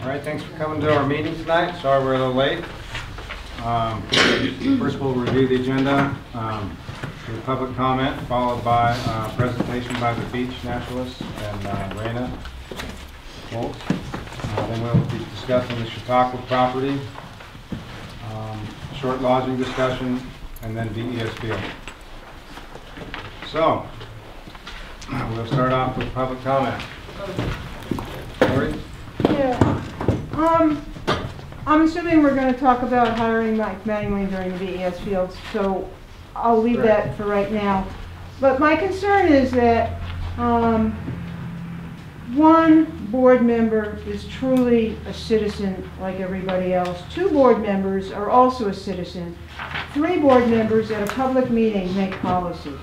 All right, thanks for coming to our meeting tonight. Sorry we're a little late. First we'll review the agenda. The public comment, followed by a presentation by the beach naturalist and Raina Foltz. Then we'll be discussing the Chautauqua property, short lodging discussion, and then VES field. So, we'll start off with public comment. Lori? Yeah. I'm assuming we're going to talk about hiring Mike Manning during the VES fields, so I'll leave that for right now. But my concern is that one board member is truly a citizen like everybody else. 2 board members are also a citizen. 3 board members at a public meeting make policy.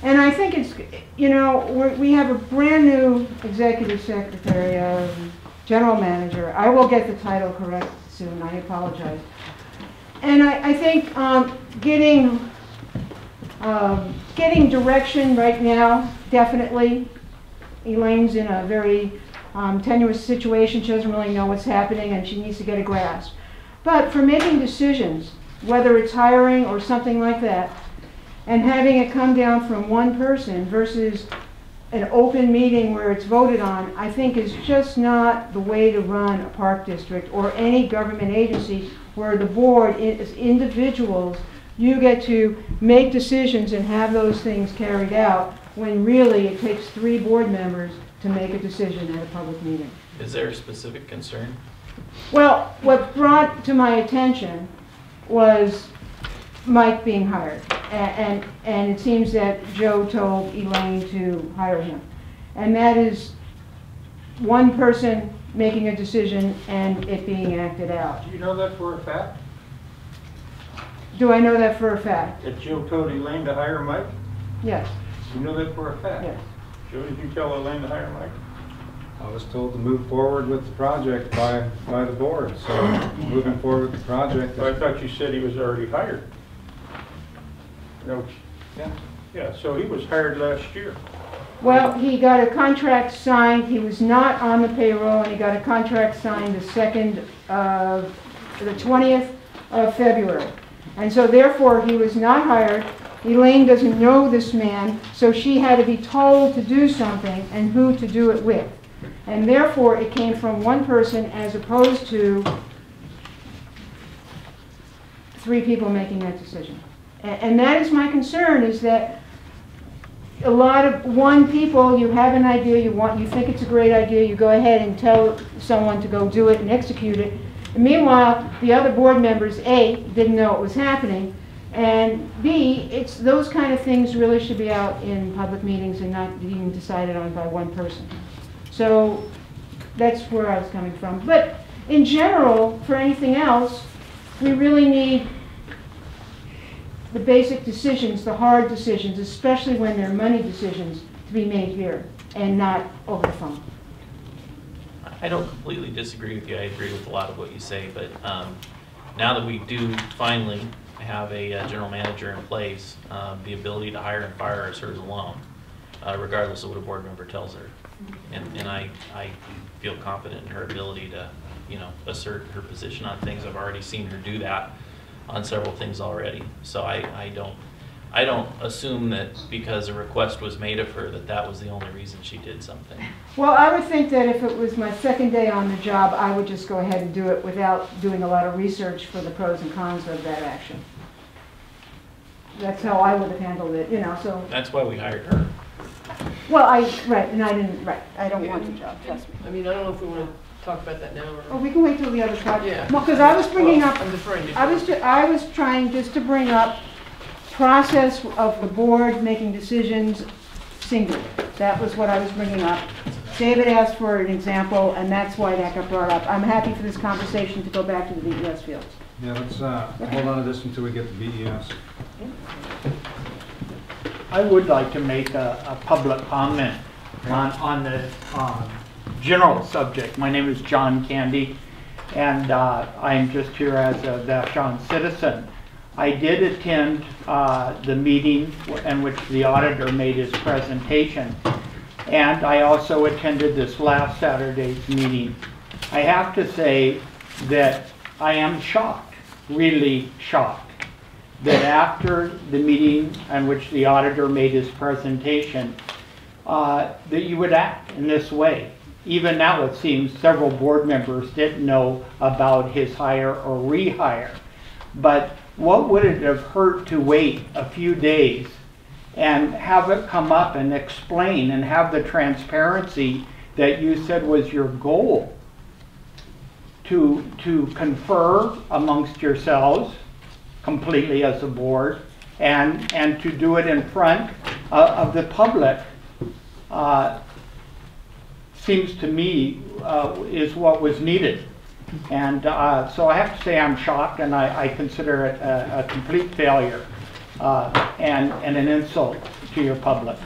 And I think it's, you know, we have a brand new executive secretary, general manager. I will get the title correct soon, I apologize. And I think getting direction right now, definitely. Elaine's in a very tenuous situation. She doesn't really know what's happening and she needs to get a grasp. But for making decisions, whether it's hiring or something like that, and having it come down from one person versus an open meeting where it's voted on, I think is just not the way to run a park district or any government agency where the board is individuals. You get to make decisions and have those things carried out when really it takes 3 board members to make a decision at a public meeting. Is there a specific concern? Well, what brought to my attention was Mike being hired, and it seems that Joe told Elaine to hire him. And that is one person making a decision and it being acted out. Do you know that for a fact? Do I know that for a fact? That Joe told Elaine to hire Mike? Yes. You know that for a fact? Yes. Joe, did you tell Elaine to hire Mike? I was told to move forward with the project by the board. So moving forward with the project. Well, I thought you said he was already hired. No. Yeah. Yeah, so he was hired last year. Well, he got a contract signed. He was not on the payroll, and he got a contract signed the 20th of February. And so therefore he was not hired. Elaine doesn't know this man, so she had to be told to do something and who to do it with. And therefore it came from one person as opposed to 3 people making that decision. And that is my concern, is that a lot of people, you have an idea, you think it's a great idea, you go ahead and tell someone to go do it and execute it. And meanwhile, the other board members, A, didn't know it was happening, and B, it's those kind of things really should be out in public meetings and not being decided on by one person. So that's where I was coming from. But in general, for anything else, we really need the basic decisions, the hard decisions, especially when they're money decisions, to be made here and not over the phone. I don't completely disagree with you. I agree with a lot of what you say, but now that we do finally have a general manager in place, the ability to hire and fire is hers alone, regardless of what a board member tells her. And I feel confident in her ability to, you know, assert her position on things. I've already seen her do that on several things already. So I don't assume that because a request was made of her that was the only reason she did something. Well, I would think that if it was my second day on the job, I would just go ahead and do it without doing a lot of research for the pros and cons of that action. That's how I would have handled it, you know, so. That's why we hired her. Well, I don't want the job, trust me. I mean, I don't know if we want to talk about that now or. Oh, we can wait till the other project. Yeah. Well, because I was bringing up, I'm deferring to you. I was trying just to bring up process of the board making decisions singular. That was what I was bringing up. David asked for an example, and that's why that got brought up. I'm happy for this conversation to go back to the VES fields. Yeah, let's hold on to this until we get to VES. I would like to make a public comment on the general subject. My name is John Candy, and I'm just here as a Vashon citizen. I did attend the meeting in which the auditor made his presentation, and I also attended this last Saturday's meeting. I have to say that I am shocked, really shocked, that after the meeting in which the auditor made his presentation, that you would act in this way. Even now, it seems several board members didn't know about his hire or rehire. But what would it have hurt to wait a few days and have it come up and explain and have the transparency that you said was your goal to confer amongst yourselves completely as a board and to do it in front of the public? Seems to me is what was needed. And so I have to say I'm shocked, and I consider it a complete failure and an insult to your public.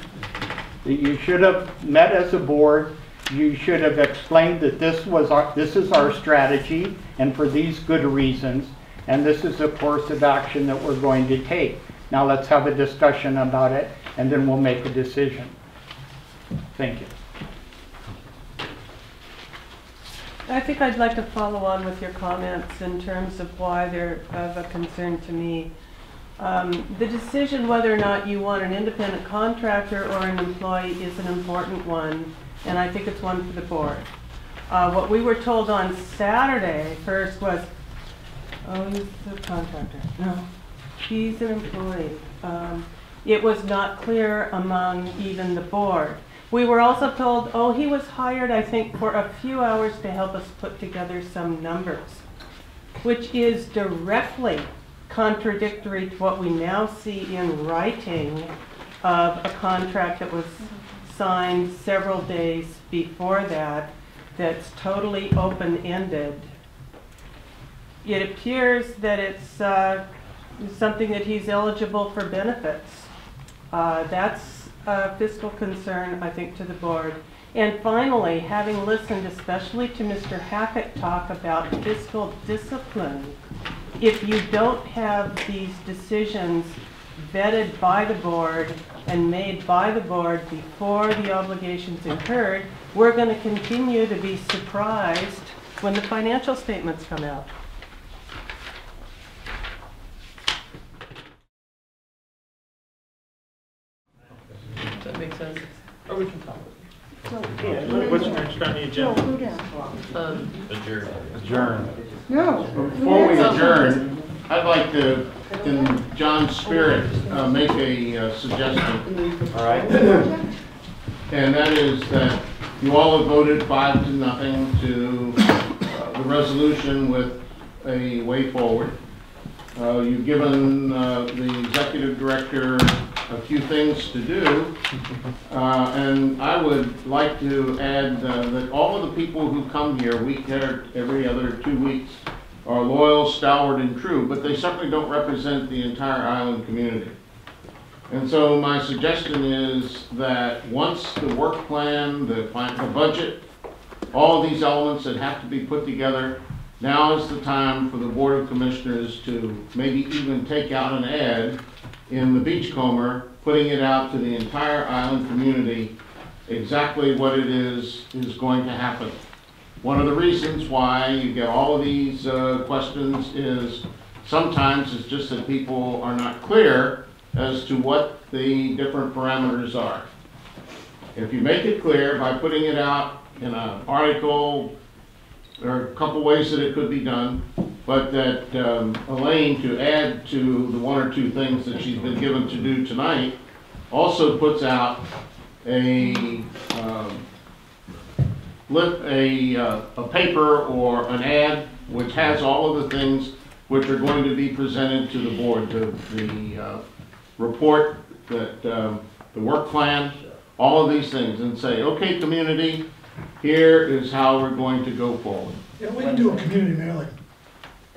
You should have met as a board. You should have explained that this is our strategy, and for these good reasons, and this is a course of action that we're going to take. Now let's have a discussion about it, and then we'll make a decision. Thank you. I think I'd like to follow on with your comments in terms of why they're of a concern to me. The decision whether or not you want an independent contractor or an employee is an important one, and I think it's one for the board. What we were told on Saturday first was, oh, he's a contractor. No, he's an employee. It was not clear among even the board. We were also told, oh, he was hired, I think, for a few hours to help us put together some numbers, which is directly contradictory to what we now see in writing of a contract that was signed several days before that, that's totally open-ended. It appears that it's something that he's eligible for benefits. That's a fiscal concern, I think, to the board. And finally, having listened especially to Mr. Hackett talk about fiscal discipline, if you don't have these decisions vetted by the board and made by the board before the obligations incurred, we're going to continue to be surprised when the financial statements come out. Does that make sense? Or we can talk. What's next on the agenda? Adjourn. No. Before we adjourn, I'd like to, in John's spirit, make a suggestion. All right. And that is that you all have voted 5-0 to the resolution with a way forward. You've given the executive director a few things to do, and I would like to add that all of the people who come here every other 2 weeks are loyal, stalwart, and true, but they certainly don't represent the entire island community. And so my suggestion is that once the work plan, the budget, all of these elements that have to be put together, now is the time for the Board of Commissioners to maybe even take out an ad in the Beachcomber, putting it out to the entire island community exactly what it is going to happen. One of the reasons why you get all of these questions is sometimes it's just that people are not clear as to what the different parameters are. If you make it clear by putting it out in an article, there are a couple ways that it could be done, but that Elaine, to add to the 1 or 2 things that she's been given to do tonight, also puts out a paper or an ad which has all of the things which are going to be presented to the board, the report, that the work plan, all of these things, and say, okay, community, here is how we're going to go forward. Yeah, we can do a community mailing.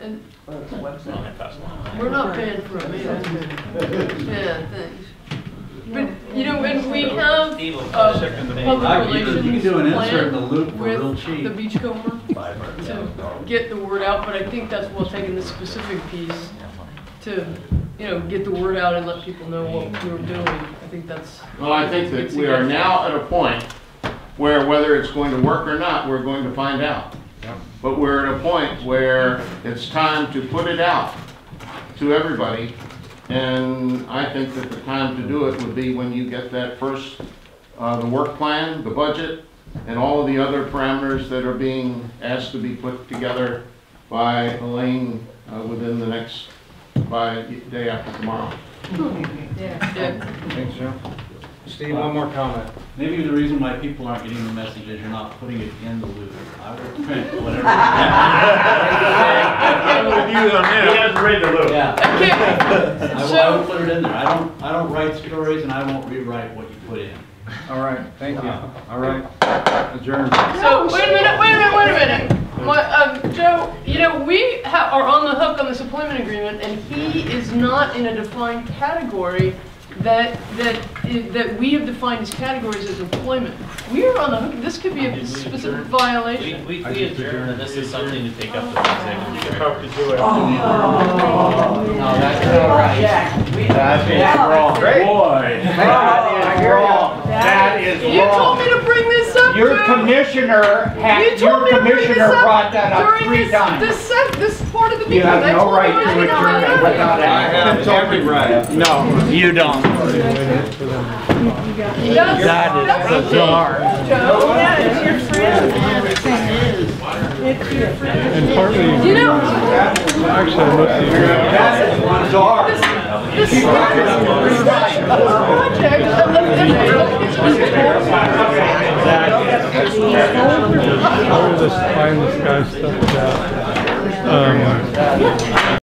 And We're not paying for a mailing. Yeah, thanks. But, you know, when we have public relations plan with the Beachcomber to get the word out, but I think that's well taking the specific piece to, you know, get the word out and let people know what we're doing. I think that's... Well, I think that we are now at a point where whether it's going to work or not, we're going to find out. Yeah. But we're at a point where it's time to put it out to everybody. And I think that the time to do it would be when you get that first, the work plan, the budget, and all of the other parameters that are being asked to be put together by Elaine within the next, by day after tomorrow. Thanks, Joe. Steve, one more comment. Maybe the reason why people aren't getting the message is you're not putting it in the loop. I will print whatever. I'm with you on that. He hasn't read the loop. Yeah. I So, will put it in there. I don't write stories, and I won't rewrite what you put in. All right, thank you. All right, adjourned. so wait a minute. Joe, you know, we are on the hook on this employment agreement, and he is not in a defined category that we have defined as categories as employment. We are on the hook. This could be a specific violation. We adjourn, and this is something to take up with the executive Talk director. to Joe after. No, that's not right. That is wrong. Boy. That is wrong. That is You told wrong. me to bring this up, Your Joe. commissioner You told me to bring this up brought that up during 3 times. this part of the meeting. You have I no told you right I to didn't know how adjourn to it do it. without I asking. have every right. No, you don't. That is bizarre. Joe, yeah, it's your friend. It's your friend. You know, That is bizarre. this project Find this guy stuff out.